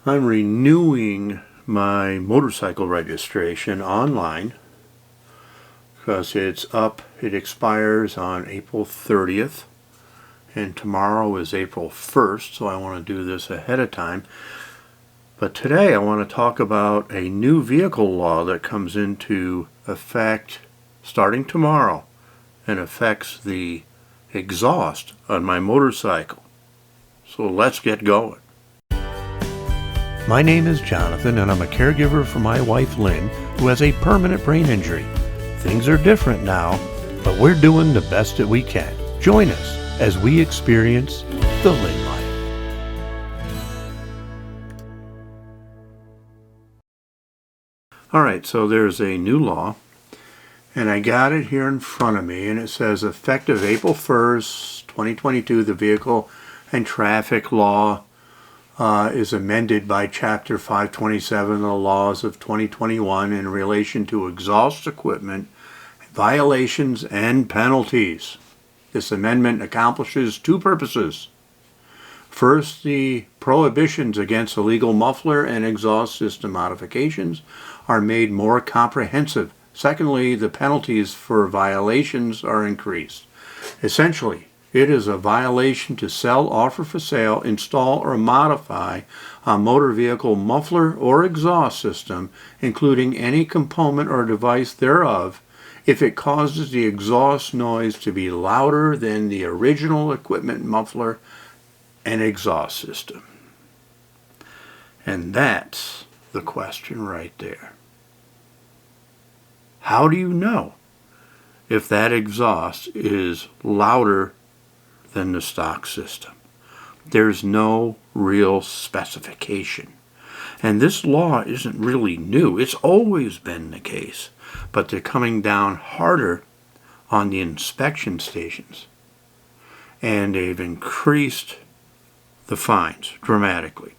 I'm renewing my motorcycle registration online because it's up. It expires on April 30th and tomorrow is April 1st, so I want to do this ahead of time. But today I want to talk about a new vehicle law that comes into effect starting tomorrow and affects the exhaust on my motorcycle. So let's get going. My name is Jonathan, and I'm a caregiver for my wife Lynn, who has a permanent brain injury. Things are different now, but we're doing the best that we can. Join us as we experience the Lynn life. Alright, so there's a new law, and I got it here in front of me, and it says effective April 1st, 2022, the Vehicle and Traffic Law is amended by Chapter 527 of the Laws of 2021 in relation to exhaust equipment, violations, and penalties. This amendment accomplishes two purposes. First, the prohibitions against illegal muffler and exhaust system modifications are made more comprehensive. Secondly, the penalties for violations are increased. Essentially, it is a violation to sell, offer for sale, install, or modify a motor vehicle muffler or exhaust system, including any component or device thereof, if it causes the exhaust noise to be louder than the original equipment muffler and exhaust system. And that's the question right there. How do you know if that exhaust is louder than the stock system? There's no real specification. And this law isn't really new. It's always been the case. But they're coming down harder on the inspection stations. And they've increased the fines dramatically.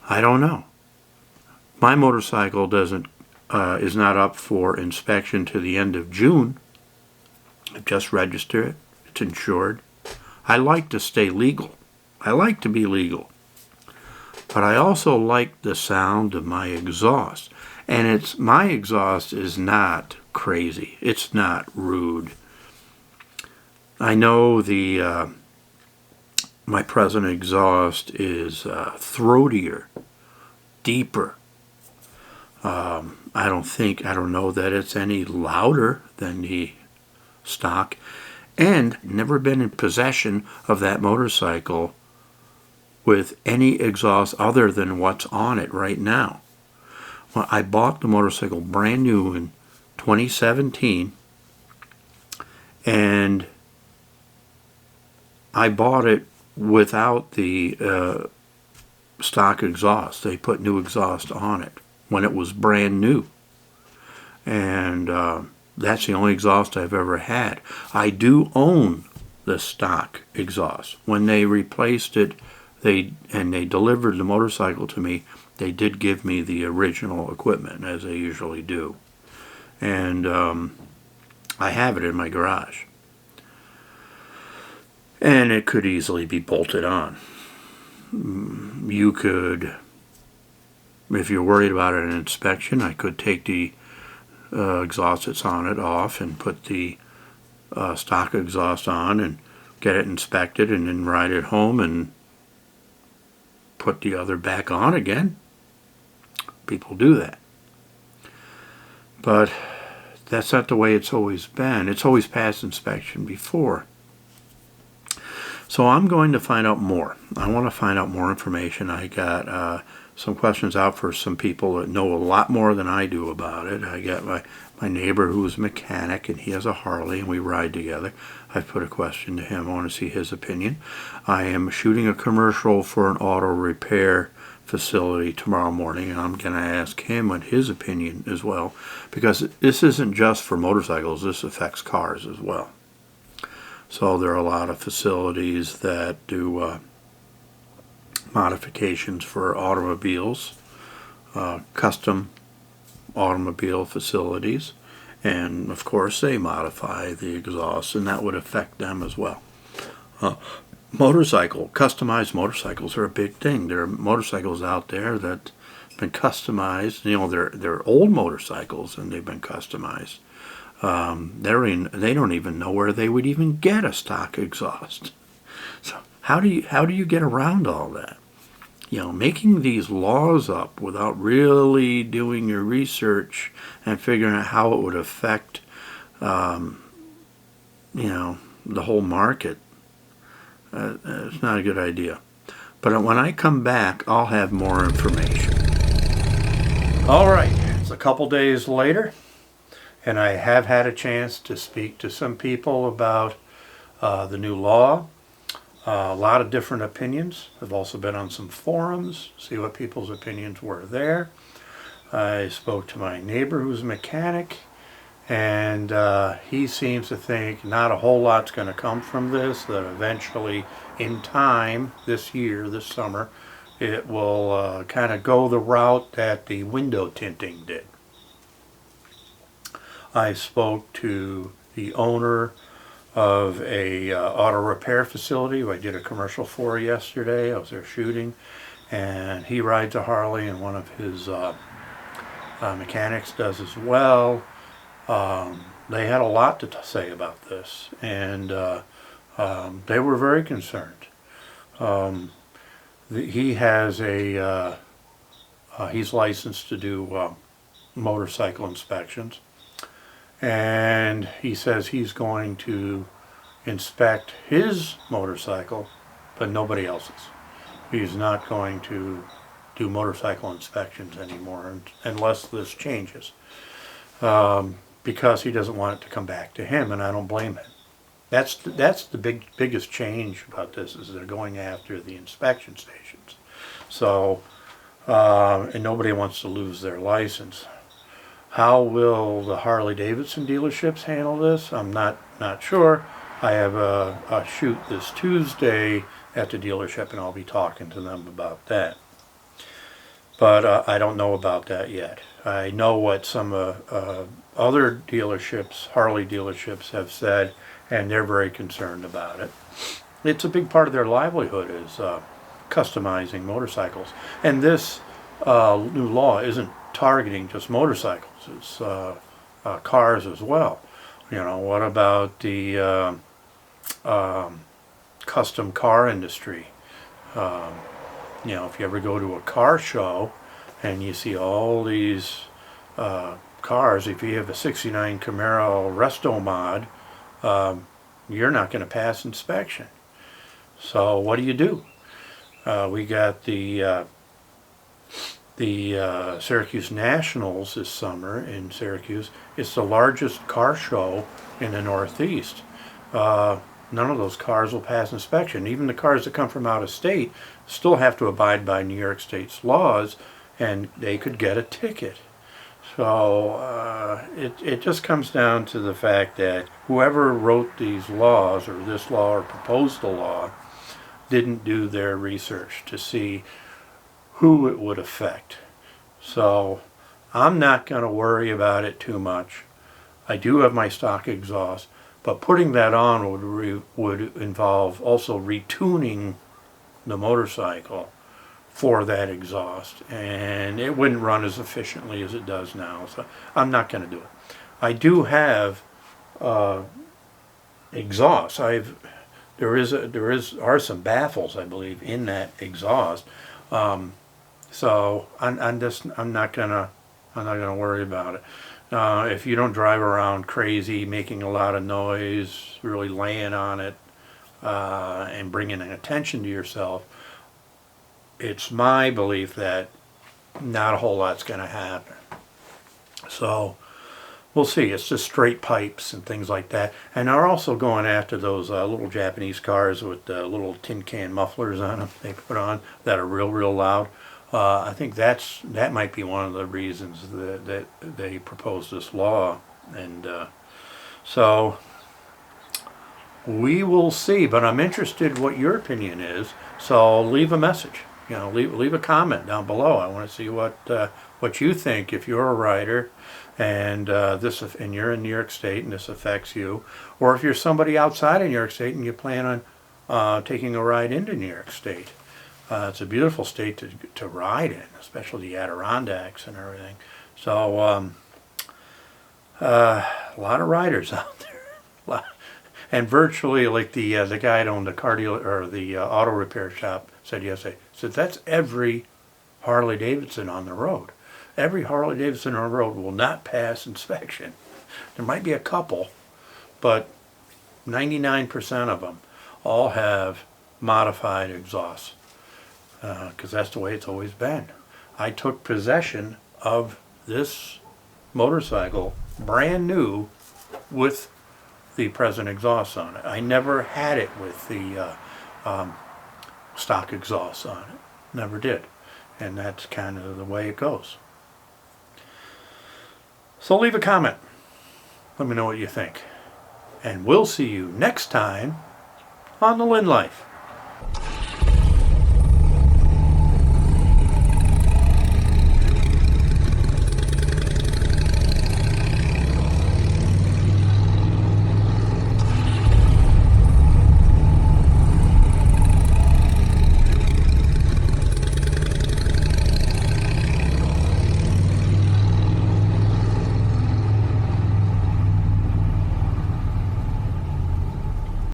I don't know. My motorcycle is not up for inspection to the end of June. I've just registered it. It's insured. I like to stay legal. I like to be legal. But I also like the sound of my exhaust. And my exhaust is not crazy. It's not rude. I know my present exhaust is throatier, deeper. I don't know that it's any louder than the stock, and never been in possession of that motorcycle with any exhaust other than what's on it right now. Well, I bought the motorcycle brand new in 2017, and I bought it without the stock exhaust. They put new exhaust on it when it was brand new, and that's the only exhaust I've ever had. I do own the stock exhaust. When they replaced it, they delivered the motorcycle to me, they did give me the original equipment, as they usually do. And I have it in my garage. And it could easily be bolted on. You could, if you're worried about an inspection, I could take the exhaust that's on it off and put the stock exhaust on and get it inspected and then ride it home and put the other back on again. People do that. But that's not the way it's always been. It's always passed inspection before. So I'm going to find out more. I want to find out more information. I got some questions out for some people that know a lot more than I do about it. I got my neighbor who's a mechanic, and he has a Harley, and we ride together. I've put a question to him. I want to see his opinion. I am shooting a commercial for an auto repair facility tomorrow morning, and I'm going to ask him what his opinion as well, because this isn't just for motorcycles. This affects cars as well. So there are a lot of facilities that do modifications for automobiles, custom automobile facilities, and of course they modify the exhaust, and that would affect them as well. customized motorcycles are a big thing. There are motorcycles out there that have been customized. You know, they're old motorcycles and they've been customized. They don't even know where they would even get a stock exhaust. So how do you get around all that? You know, making these laws up without really doing your research and figuring out how it would affect, you know, the whole market. It's not a good idea. But when I come back, I'll have more information. All right, it's a couple days later, and I have had a chance to speak to some people about the new law. A lot of different opinions. I've also been on some forums, see what people's opinions were there. I spoke to my neighbor who's a mechanic, and he seems to think not a whole lot's going to come from this, that eventually in time this year, this summer, it will kind of go the route that the window tinting did. I spoke to the owner of a auto repair facility who I did a commercial for yesterday. I was there shooting, and he rides a Harley, and one of his mechanics does as well. They had a lot to say about this, and they were very concerned. He has he's licensed to do motorcycle inspections, and he says he's going to inspect his motorcycle, but nobody else's. He's not going to do motorcycle inspections anymore unless this changes, because he doesn't want it to come back to him, and I don't blame him. That's the biggest change about this, is they're going after the inspection stations. So, and nobody wants to lose their license. How will the Harley-Davidson dealerships handle this? I'm not sure. I have a shoot this Tuesday at the dealership, and I'll be talking to them about that. But I don't know about that yet. I know what some other dealerships, Harley dealerships, have said, and they're very concerned about it. It's a big part of their livelihood, is customizing motorcycles. And this new law isn't targeting just motorcycles. It's cars as well. You know, what about the custom car industry? You know, if you ever go to a car show and you see all these cars, if you have a '69 Camaro Resto Mod, you're not going to pass inspection. So what do? We got the Syracuse Nationals this summer in Syracuse. It's the largest car show in the Northeast. None of those cars will pass inspection. Even the cars that come from out of state still have to abide by New York State's laws, and they could get a ticket. So it just comes down to the fact that whoever wrote these laws, or this law, or proposed the law, didn't do their research to see who it would affect. So I'm not going to worry about it too much. I do have my stock exhaust, but putting that on would involve also retuning the motorcycle for that exhaust, and it wouldn't run as efficiently as it does now. So I'm not going to do it. I do have exhaust. There are some baffles, I believe, in that exhaust. So I'm not gonna worry about it. If you don't drive around crazy, making a lot of noise, really laying on it, and bringing attention to yourself, it's my belief that not a whole lot's going to happen. So we'll see. It's just straight pipes and things like that. And they're also going after those little Japanese cars with little tin can mufflers on them they put on that are real loud. I think that might be one of the reasons that they proposed this law. And so we will see. But I'm interested what your opinion is. So leave a message. You know, leave a comment down below. I want to see what you think if you're a rider and you're in New York State and this affects you, or if you're somebody outside of New York State and you plan on taking a ride into New York State. It's a beautiful state to ride in, especially the Adirondacks and everything. So a lot of riders out there. And virtually, like the guy that owned the car dealer or the auto repair shop said yesterday, said that's every Harley Davidson on the road. Every Harley Davidson on the road will not pass inspection. There might be a couple, but 99% of them all have modified exhausts, because that's the way it's always been. I took possession of this motorcycle brand new with the present exhaust on it. I never had it with the stock exhaust on it. Never did. And that's kind of the way it goes. So leave a comment. Let me know what you think. And we'll see you next time on The Lynn Life.